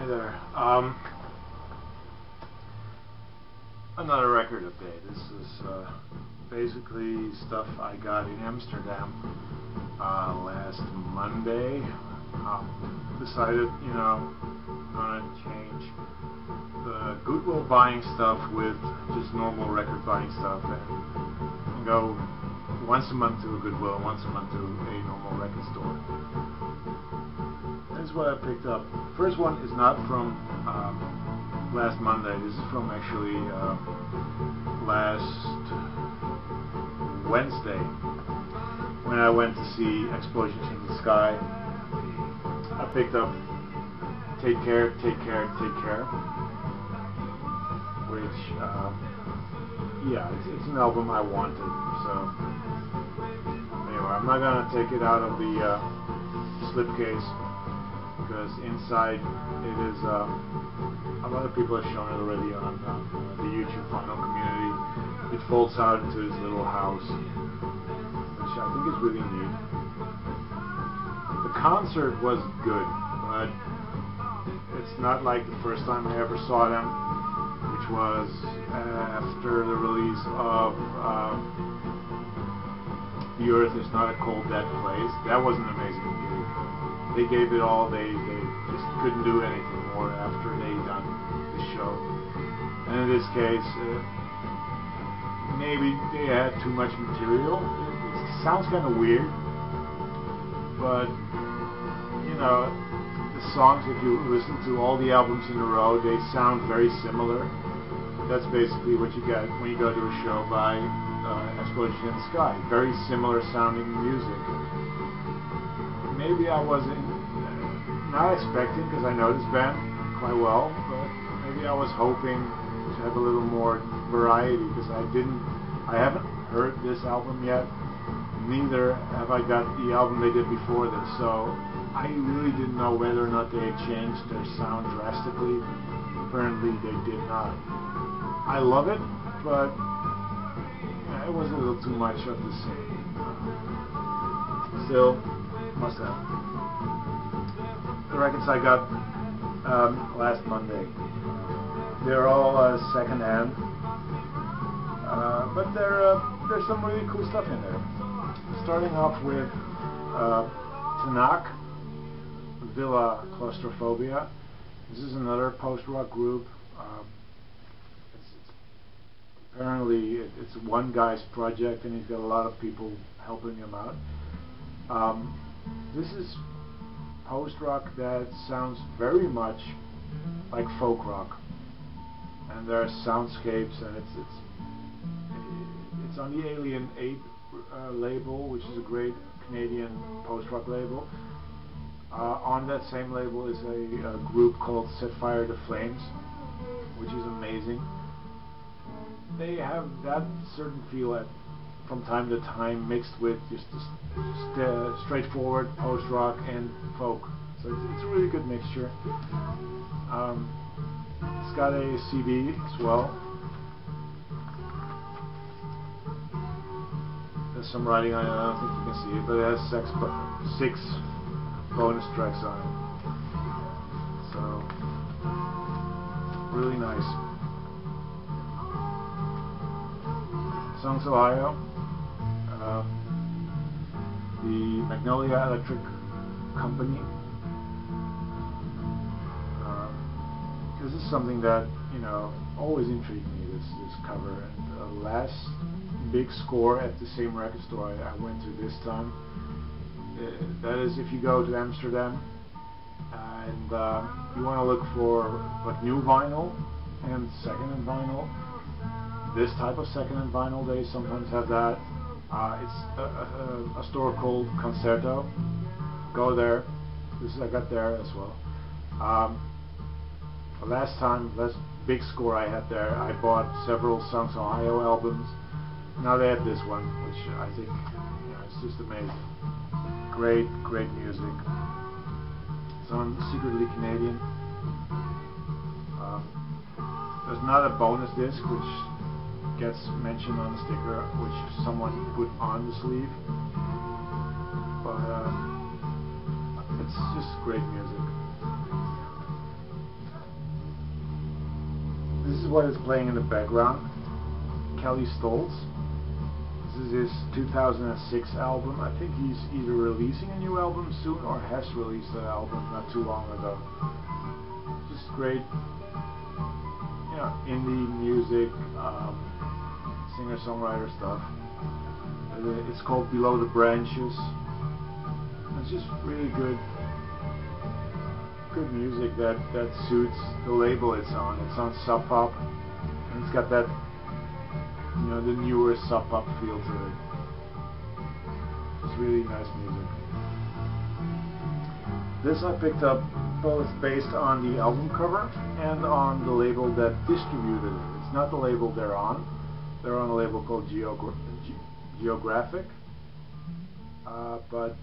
there. Another record update. This is basically stuff I got in Amsterdam last Monday. Decided, I'm gonna change the Goodwill buying stuff with just normal record buying stuff and go once a month to a Goodwill and once a month to a normal record store. This is what I picked up. First one is not from last Monday. This is from actually last Wednesday when I went to see Explosions in the Sky. I picked up Take Care, Take Care, Take Care, which it's an album I wanted. So anyway, I'm not gonna take it out of the slipcase because inside it is a lot of people have shown it already on the YouTube vinyl community. It folds out into this little house, which I think is really neat. The concert was good, but it's not like the first time I ever saw them, which was after the release of The Earth Is Not a Cold Dead Place. That was an amazing gig. They gave it all. They just couldn't do anything more after they done the show. And in this case, maybe they had too much material. It sounds kind of weird, but the songs, if you listen to all the albums in a row, they sound very similar. That's basically what you get when you go to a show by Explosions in the Sky. Very similar sounding music. Maybe I wasn't not expecting, because I know this band quite well, but maybe I was hoping to have a little more variety, because I haven't heard this album yet. Neither have I got the album they did before this, so I really didn't know whether or not they had changed their sound drastically. Apparently they did not. I love it, but it was a little too much of the same. Still, must have. The records I got last Monday, they're all second hand, but there's some really cool stuff in there. Starting off with Tanach Villa, Claustrophobia. This is another post-rock group. Apparently it's one guy's project, and he's got a lot of people helping him out. This is post-rock that sounds very much like folk rock, and there are soundscapes, and it's on the Alien 8 label, which is a great Canadian post-rock label. On that same label is a group called Set Fire to Flames, which is amazing. They have that certain feel from time to time, mixed with just straightforward post-rock and folk. So it's a really good mixture. It's got a CD as well. There's some writing on it. I don't think you can see it, but it has 6 bonus tracks on it. So really nice. Songs Ohio, the Magnolia Electric Company. This is something that always intrigued me. This cover, and the last big score at the same record store I went to this time. That is, if you go to Amsterdam and you want to look for like new vinyl and second-hand vinyl. This type of second-hand vinyl, they sometimes have that. It's a store called Concerto. Go there. I got there as well. Last big score I had there, I bought several Songs Ohio albums. Now they have this one, which I think it's just amazing. Great music. It's on Secretly Canadian. There's not a bonus disc, which gets mentioned on the sticker, which someone put on the sleeve, but it's just great music. is what is playing in the background. Kelly Stoltz. This is his 2006 album. I think he's either releasing a new album soon or has released an album not too long ago. Just great, you know, indie music, singer-songwriter stuff. It's called Below the Branches. It's just really good music that suits the label it's on. It's on Sub Pop, and it's got that, you know, the newer Sub Pop feel to it. It's really nice music. This I picked up both based on the album cover and on the label that distributed it. It's not the label they're on. They're on a label called Geographic, but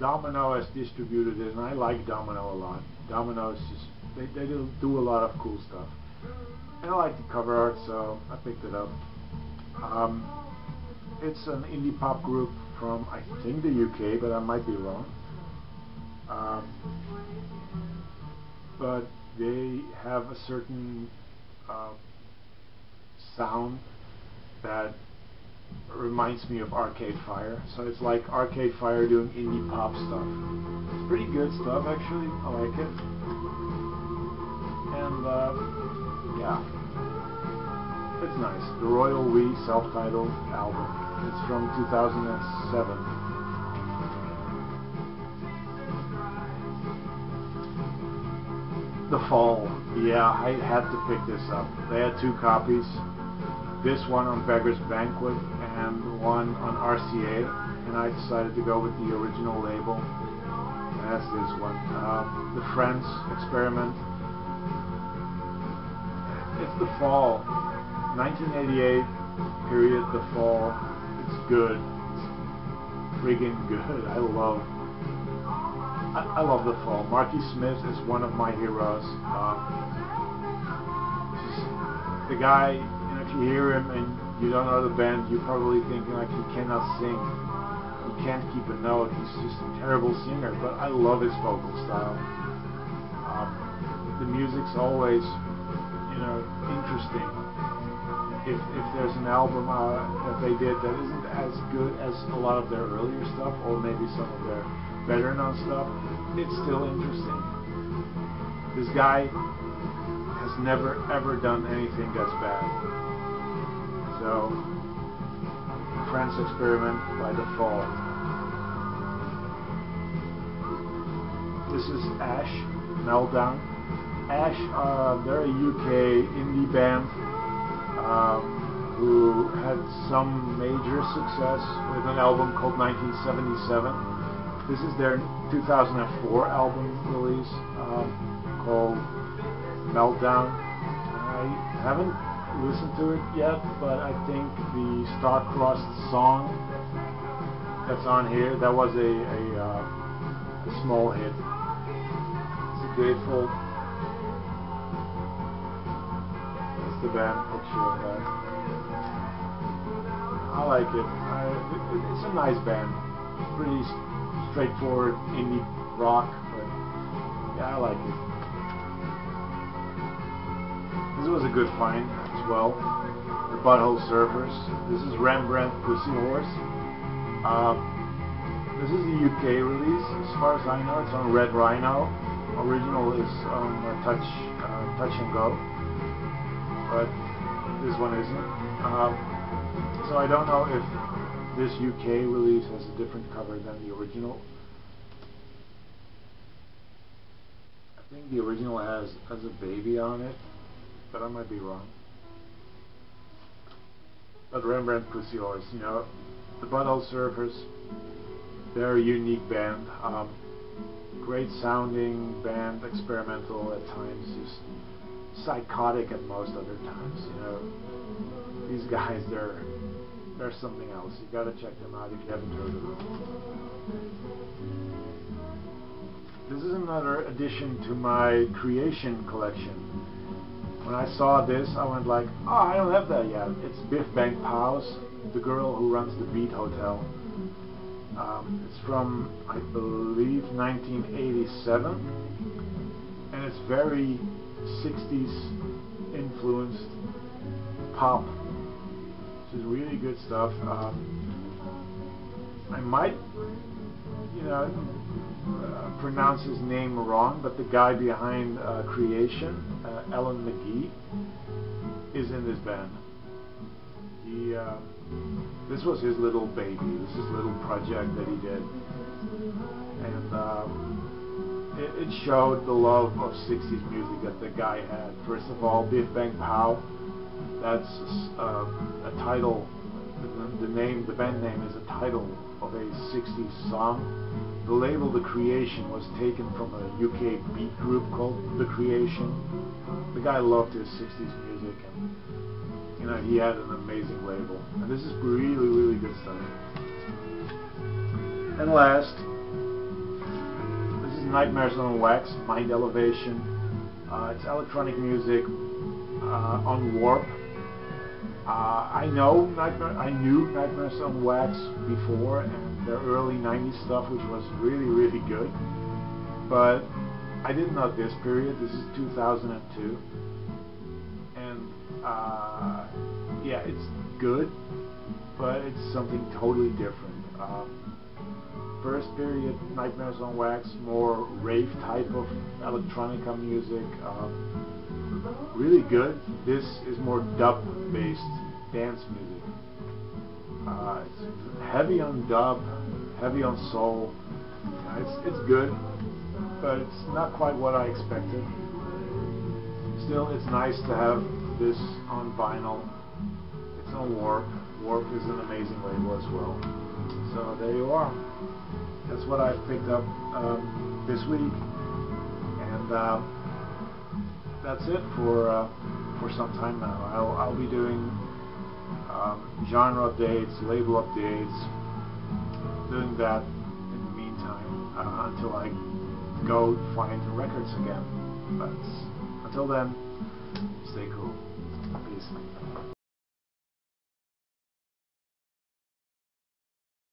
Domino has distributed it, and I like Domino a lot. Domino is just, they do a lot of cool stuff. And I like the cover art, so I picked it up. It's an indie pop group from, I think, the UK, but I might be wrong. But they have a certain sound that reminds me of Arcade Fire. So it's like Arcade Fire doing indie pop stuff. It's pretty good stuff, actually. I like it. And yeah, it's nice. The Royal We self-titled album. It's from 2007. The Fall. Yeah, I had to pick this up. They had 2 copies. This one on Beggar's Banquet and one on RCA, and I decided to go with the original label, and that's this one. The Friends Experiment. It's The Fall, 1988 period. The Fall. It's good. It's friggin' good. I love The Fall. Marky Smith is one of my heroes. The guy. If you hear him and you don't know the band, you're probably thinking like he cannot sing. He can't keep a note. He's just a terrible singer, but I love his vocal style. The music's always, you know, interesting. If there's an album that they did that isn't as good as a lot of their earlier stuff, or maybe some of their better known stuff, it's still interesting. This guy has never ever done anything that's bad. So, Friends Experiment by The Fall. This is Ash, Meltdown. Ash, they're a UK indie band who had some major success with an album called 1977. This is their 2004 album release called Meltdown. I haven't listened to it yet, but I think the Star-Crossed song that's on here, that was a small hit. It's a Grateful. That's the band picture of that. I like it. It's a nice band. Pretty straightforward indie rock, but yeah, I like it. This was a good find as well. The Butthole Surfers. This is Rembrandt, Pussy Horse. This is the UK release, as far as I know. It's on Red Rhino. Original is on Touch and Go, but this one isn't. So I don't know if this UK release has a different cover than the original. I think the original has a baby on it, but I might be wrong. But Rembrandt, Pussy Horse, you know, the Butthole Surfers, they're a unique band. Great sounding band, experimental at times, just psychotic at most other times. You know, these guys, they're something else. You gotta check them out if you haven't heard of them. This is another addition to my creation collection. When I saw this, I went like, oh, I don't have that yet. It's Biff Bang Pow's, the girl who runs the Beat Hotel. It's from, I believe, 1987, and it's very 60s influenced pop. This is really good stuff. I might, pronounce his name wrong, but the guy behind Creation, Alan McGee, is in this band. This was his little baby. This is his little project that he did, and it showed the love of 60s music that the guy had. First of all, Biff Bang Pow. That's a title. The band name is a title of a 60s song. The label The Creation was taken from a UK beat group called The Creation. The guy loved his 60s music, and he had an amazing label. And this is really, really good stuff. And last, this is Nightmares on Wax, Mind Elevation. It's electronic music on Warp. I knew Nightmares on Wax before, and their early 90s stuff, which was really, really good. But I didn't know this period. This is 2002. And yeah, it's good, but it's something totally different. First period, Nightmares on Wax, more rave type of electronica music. Really good. This is more dub-based dance music. It's heavy on dub, heavy on soul. It's good, but it's not quite what I expected. Still, it's nice to have this on vinyl. It's on Warp. Warp is an amazing label as well. So there you are. That's what I've picked up this week, and that's it for some time now. I'll be doing genre updates, label updates, doing that in the meantime until I go find records again. But until then, stay cool. Peace.